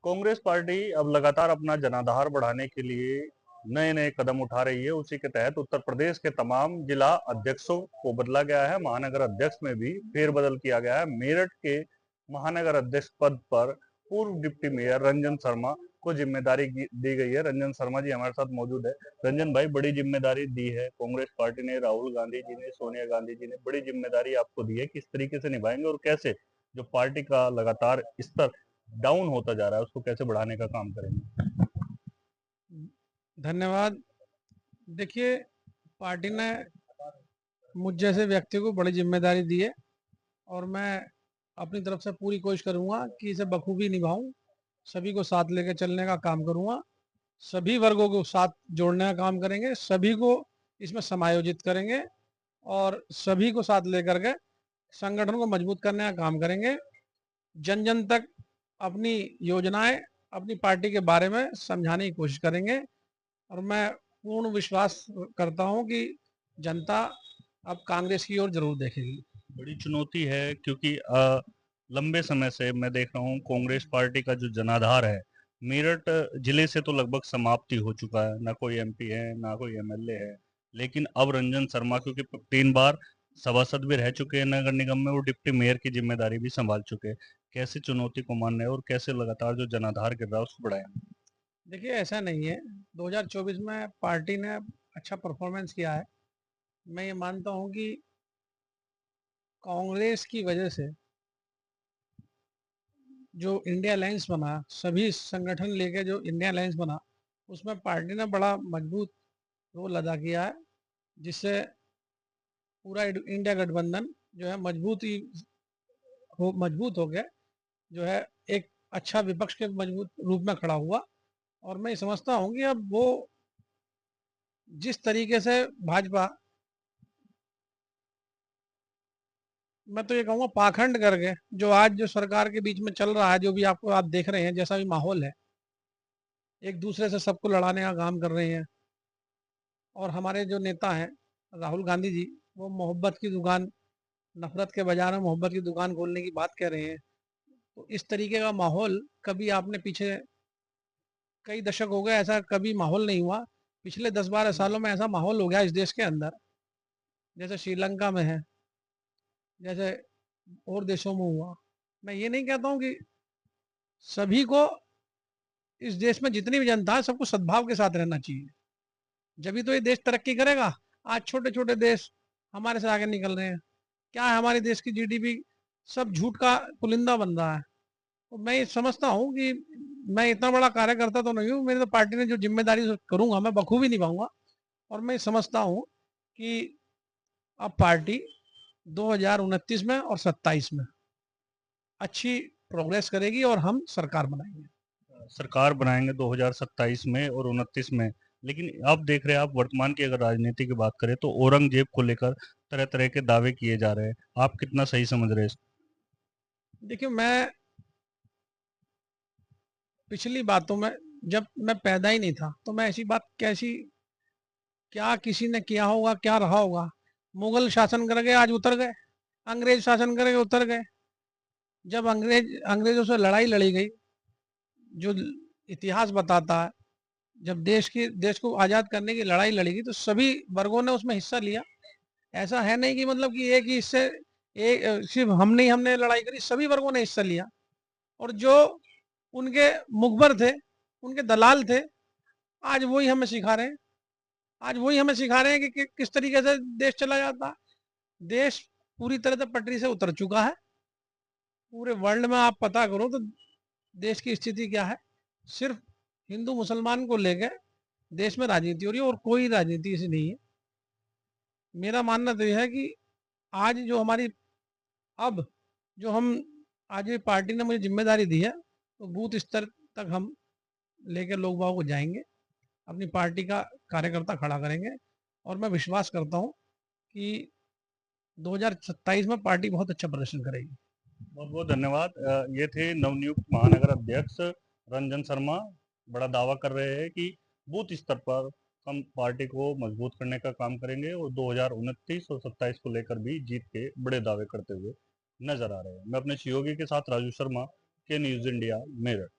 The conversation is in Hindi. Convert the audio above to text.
कांग्रेस पार्टी अब लगातार अपना जनाधार बढ़ाने के लिए नए नए कदम उठा रही है। उसी के तहत उत्तर प्रदेश के तमाम जिला अध्यक्षों को बदला गया है। महानगर अध्यक्ष में भी फेरबदल किया गया है। मेरठ के महानगर अध्यक्ष पद पर पूर्व डिप्टी मेयर रंजन शर्मा को जिम्मेदारी दी गई है। रंजन शर्मा जी हमारे साथ मौजूद है। रंजन भाई, बड़ी जिम्मेदारी दी है कांग्रेस पार्टी ने, राहुल गांधी जी ने, सोनिया गांधी जी ने बड़ी जिम्मेदारी आपको दी है। किस तरीके से निभाएंगे और कैसे जो पार्टी का लगातार स्तर डाउन होता जा रहा है उसको कैसे बढ़ाने का काम करेंगे? धन्यवाद। देखिए, पार्टी ने मुझ जैसे व्यक्ति को बड़ी जिम्मेदारी दी है और मैं अपनी तरफ से पूरी कोशिश करूंगा कि इसे बखूबी निभाऊं। सभी को साथ लेकर चलने का काम करूंगा। सभी वर्गों को साथ जोड़ने का काम करेंगे। सभी को इसमें समायोजित करेंगे और सभी को साथ लेकर के संगठन को मजबूत करने का काम करेंगे। जन जन तक अपनी योजनाएं, अपनी पार्टी के बारे में समझाने की कोशिश करेंगे और मैं पूर्ण विश्वास करता हूं कि जनता अब कांग्रेस की ओर जरूर देखेगी। बड़ी चुनौती है क्योंकि लंबे समय से मैं देख रहा हूँ कांग्रेस पार्टी का जो जनाधार है मेरठ जिले से तो लगभग समाप्ति हो चुका है। ना कोई एमपी है ना कोई एमएलए है। लेकिन अब रंजन शर्मा, क्योंकि 3 बार सभासद भी रह चुके हैं नगर निगम में, वो डिप्टी मेयर की जिम्मेदारी भी संभाल चुके हैं। कैसे चुनौती को मानने और कैसे लगातार जो जनाधार गिर रहा है उसको बढ़ाएंगे? देखिए, ऐसा नहीं है। 2024 में पार्टी ने अच्छा परफॉर्मेंस किया है। मैं ये मानता हूं कि कांग्रेस की वजह से जो इंडिया अलायंस बना, सभी संगठन लेके जो इंडिया अलायंस बना, उसमें पार्टी ने बड़ा मजबूत रोल अदा किया है, जिससे पूरा इंडिया गठबंधन जो है मजबूत हो गया, जो है एक अच्छा विपक्ष के मजबूत रूप में खड़ा हुआ। और मैं समझता हूं कि अब वो जिस तरीके से भाजपा, मैं तो ये कहूँगा पाखंड करके, जो आज जो सरकार के बीच में चल रहा है, जो भी आपको आप देख रहे हैं जैसा भी माहौल है, एक दूसरे से सबको लड़ाने का काम कर रहे हैं। और हमारे जो नेता हैं राहुल गांधी जी, वो मोहब्बत की दुकान, नफरत के बाजार में मोहब्बत की दुकान खोलने की बात कह रहे हैं। तो इस तरीके का माहौल कभी आपने पीछे कई दशक हो गए ऐसा कभी माहौल नहीं हुआ। पिछले 10-12 सालों में ऐसा माहौल हो गया इस देश के अंदर, जैसे श्रीलंका में है, जैसे और देशों में हुआ। मैं ये नहीं कहता हूँ कि सभी को, इस देश में जितनी भी जनता है सबको सद्भाव के साथ रहना चाहिए, जब तो ये देश तरक्की करेगा। आज छोटे छोटे देश हमारे से आगे निकल रहे हैं। क्या है हमारे देश की जीडीपी? सब झूठ का पुलिंदा बन रहा है। तो मैं ये समझता हूँ कि मैं इतना बड़ा कार्यकर्ता तो नहीं हूँ। मेरी तो पार्टी ने जो जिम्मेदारी करूंगा मैं बखूबी निभाऊंगा। और मैं समझता हूँ कि अब पार्टी 2029 में और 27 में अच्छी प्रोग्रेस करेगी और हम सरकार बनाएंगे। सरकार बनाएंगे 2027 में और 29 में। लेकिन आप देख रहे हैं, आप वर्तमान की अगर राजनीति की बात करें तो औरंगजेब को लेकर तरह तरह के दावे किए जा रहे हैं। आप कितना सही समझ रहे हैं इसको? देखिए, मैं पिछली बातों में, जब मैं पैदा ही नहीं था तो मैं ऐसी बात कैसी, क्या किसी ने किया होगा, क्या रहा होगा? मुगल शासन कर गए, आज उतर गए। अंग्रेज शासन कर गए, उतर गए। जब अंग्रेजों से लड़ाई लड़ी गई, जो इतिहास बताता है, जब देश को आजाद करने की लड़ाई लड़ी गई तो सभी वर्गों ने उसमें हिस्सा लिया। ऐसा है नहीं कि मतलब कि एक ही हिस्से, एक सिर्फ हमने लड़ाई करी, सभी वर्गों ने हिस्सा लिया। और जो उनके मुखबर थे, उनके दलाल थे, आज वही हमें सिखा रहे हैं। आज वही हमें सिखा रहे हैं कि किस तरीके से देश चला जाता है। देश पूरी तरह से पटरी से उतर चुका है। पूरे वर्ल्ड में आप पता करो तो देश की स्थिति क्या है। सिर्फ हिंदू मुसलमान को लेकर देश में राजनीति हो रही है और कोई राजनीति ऐसी नहीं है। मेरा मानना तो यह है कि आज जो हमारी, अब जो हम, आज ये पार्टी ने मुझे जिम्मेदारी दी है, तो बूथ स्तर तक हम लेकर लोग बागों को जाएंगे, अपनी पार्टी का कार्यकर्ता खड़ा करेंगे। और मैं विश्वास करता हूं कि 2027 में पार्टी बहुत अच्छा प्रदर्शन करेगी। बहुत बहुत धन्यवाद। ये थे नवनियुक्त महानगर अध्यक्ष रंजन शर्मा। बड़ा दावा कर रहे हैं कि बूथ स्तर पर हम पार्टी को मजबूत करने का काम करेंगे और 2029 और 27 को लेकर भी जीत के बड़े दावे करते हुए नजर आ रहे हैं। मैं अपने सहयोगी के साथ राजू शर्मा, के न्यूज इंडिया, मेरठ।